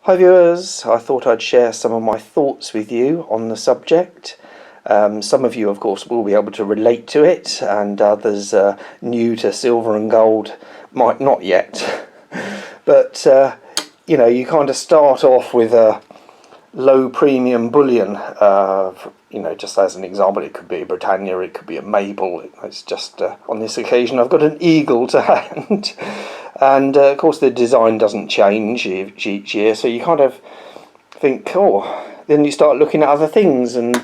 Hi viewers, I thought I'd share some of my thoughts with you on the subject. Some of you of course will be able to relate to it, and others new to silver and gold might not yet. But you know, you kind of start off with a low premium bullion. You know, just as an example, it could be a Britannia, it could be a Mabel. It's just on this occasion I've got an eagle to hand. And of course the design doesn't change each year, so you kind of think, oh, then you start looking at other things, and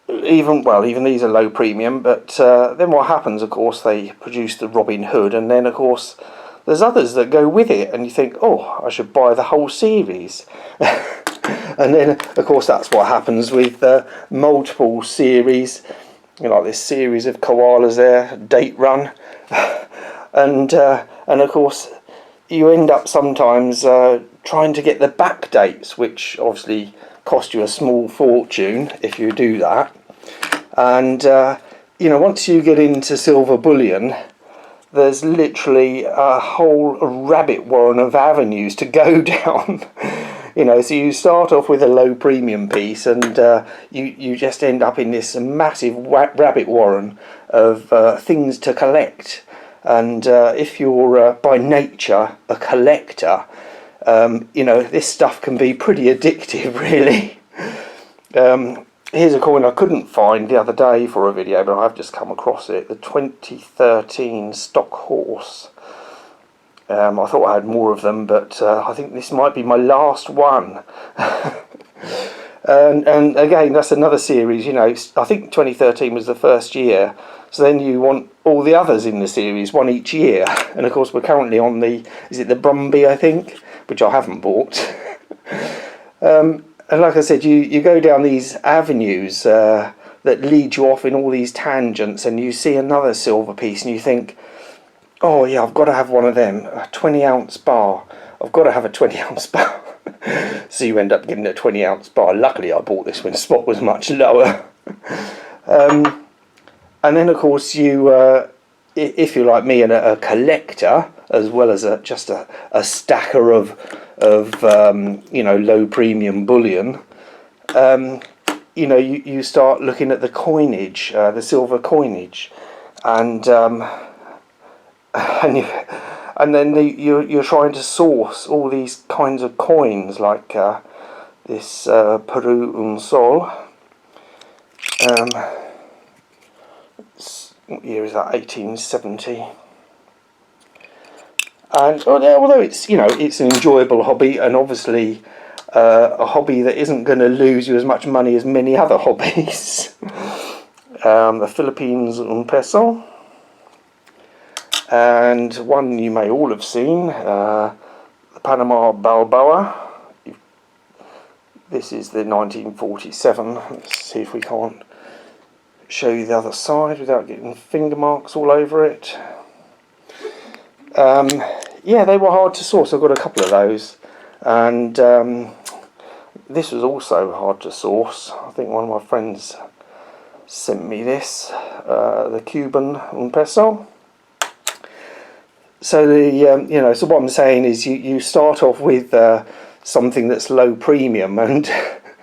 even these are low premium, but then what happens, of course, they produce the Robin Hood, and then of course there's others that go with it, and you think, oh, I should buy the whole series. And then of course that's what happens with multiple series, you know, like this series of koalas there, date run. And of course you end up sometimes trying to get the back dates, which obviously cost you a small fortune if you do that. And you know, once you get into silver bullion, there's literally a whole rabbit warren of avenues to go down. You know, so you start off with a low premium piece, and you just end up in this massive rabbit warren of things to collect. And if you're by nature a collector, you know, this stuff can be pretty addictive, really. Here's a coin I couldn't find the other day for a video, but I've just come across it. The 2013 stock horse. I thought I had more of them, but I think this might be my last one. And again, that's another series, you know. I think 2013 was the first year, so then you want all the others in the series, one each year. And of course we're currently on the, is it the Brumby, I think, which I haven't bought. And like I said, you go down these avenues that lead you off in all these tangents, and you see another silver piece and you think, oh yeah, I've got to have one of them, a 20-ounce bar. I've got to have a 20-ounce bar. So you end up getting a 20-ounce bar. Luckily I bought this when the spot was much lower. And then of course you, if you're like me and a collector, as well as just a stacker of you know, low premium bullion, you know, you start looking at the coinage, the silver coinage, and then you're trying to source all these kinds of coins, like this Peru un Sol. What year is that? 1870. And although it's, you know, it's an enjoyable hobby, and obviously a hobby that isn't going to lose you as much money as many other hobbies. The Philippines un peso. And one you may all have seen, the Panama Balboa. This is the 1947. Let's see if we can't show you the other side without getting finger marks all over it. Yeah, they were hard to source. I've got a couple of those, and this was also hard to source. I think one of my friends sent me this, the Cuban un peso. So the you know, so what I'm saying is you start off with something that's low premium, and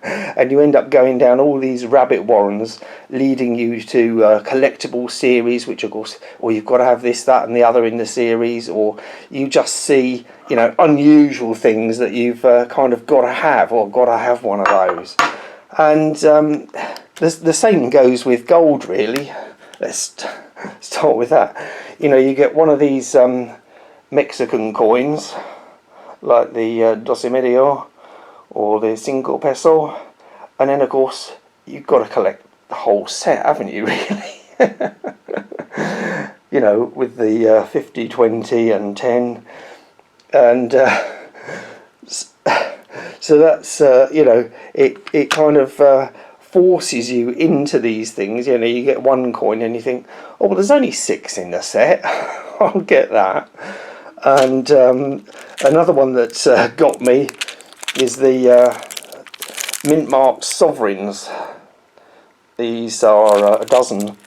and you end up going down all these rabbit warrens, leading you to collectible series, which of course, or you've got to have this, that and the other in the series, or you just see, you know, unusual things that you've kind of got to have, or got to have one of those. And the same goes with gold, really. Let's start with that. You know, you get one of these Mexican coins, like the 12 medio or the 5 peso, and then of course you've got to collect the whole set, haven't you, really? You know, with the 50, 20 and 10, and so that's you know, it kind of forces you into these things. You know, you get one coin and you think, oh well, there's only 6 in the set. I'll get that. And another one that's got me is the mint marked sovereigns. These are a dozen,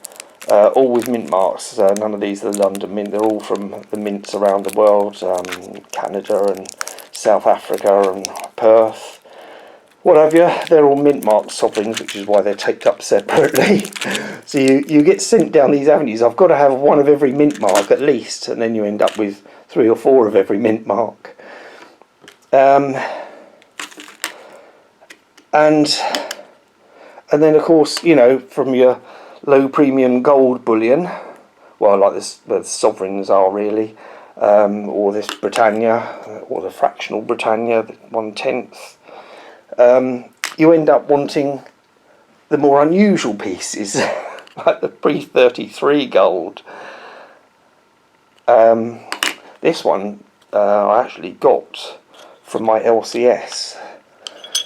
all with mint marks. None of these are London Mint. They're all from the mints around the world, Canada and South Africa and Perth, what have you. They're all mint marked sovereigns, which is why they're taped up separately. So you get sent down these avenues. I've got to have one of every mint mark at least, and then you end up with 3 or 4 of every mint mark. And then of course, you know, from your low premium gold bullion, well, like this, the sovereigns are really, or this Britannia, or the fractional Britannia, 1/10. You end up wanting the more unusual pieces, like the pre-33 gold. This one I actually got from my LCS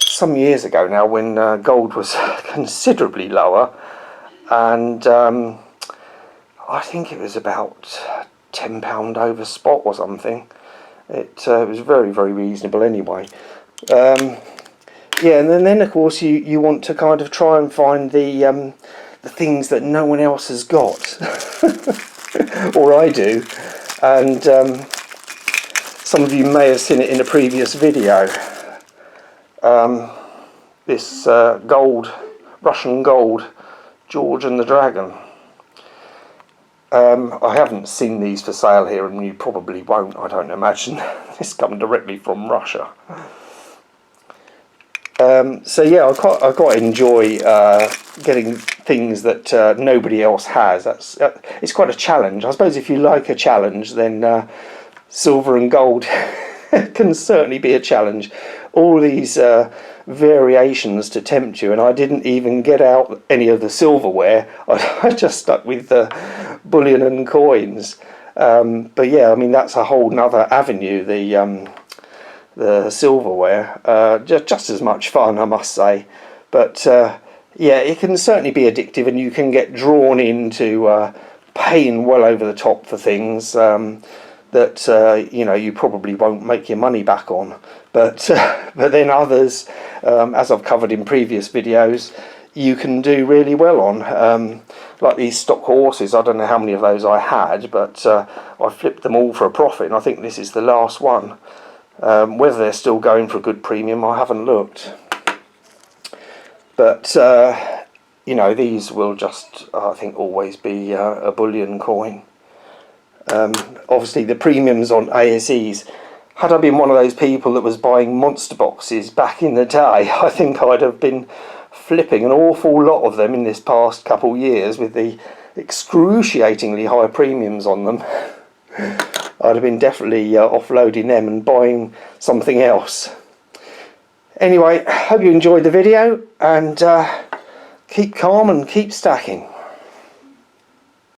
some years ago now, when gold was considerably lower, and I think it was about £10 over spot or something. It was very, very reasonable anyway. Yeah, and then of course you want to kind of try and find the things that no one else has got, or I do, and some of you may have seen it in a previous video. This gold, Russian gold, George and the Dragon. I haven't seen these for sale here, and you probably won't, I don't imagine. This come directly from Russia. So yeah, I quite enjoy getting things that nobody else has. It's quite a challenge. I suppose if you like a challenge, then silver and gold can certainly be a challenge. All these variations to tempt you, and I didn't even get out any of the silverware. I just stuck with the bullion and coins. But yeah, I mean, that's a whole nother avenue, the silverware. Just as much fun, I must say. But yeah, it can certainly be addictive, and you can get drawn into paying well over the top for things that you know, you probably won't make your money back on. But then others, as I've covered in previous videos, you can do really well on. Like these stock horses, I don't know how many of those I had, but I flipped them all for a profit, and I think this is the last one. Whether they're still going for a good premium, I haven't looked. But you know, these will just, I think, always be a bullion coin. Obviously the premiums on ASEs, had I been one of those people that was buying monster boxes back in the day, I think I'd have been flipping an awful lot of them in this past couple of years with the excruciatingly high premiums on them. I'd have been definitely offloading them and buying something else. Anyway, hope you enjoyed the video, and keep calm and keep stacking.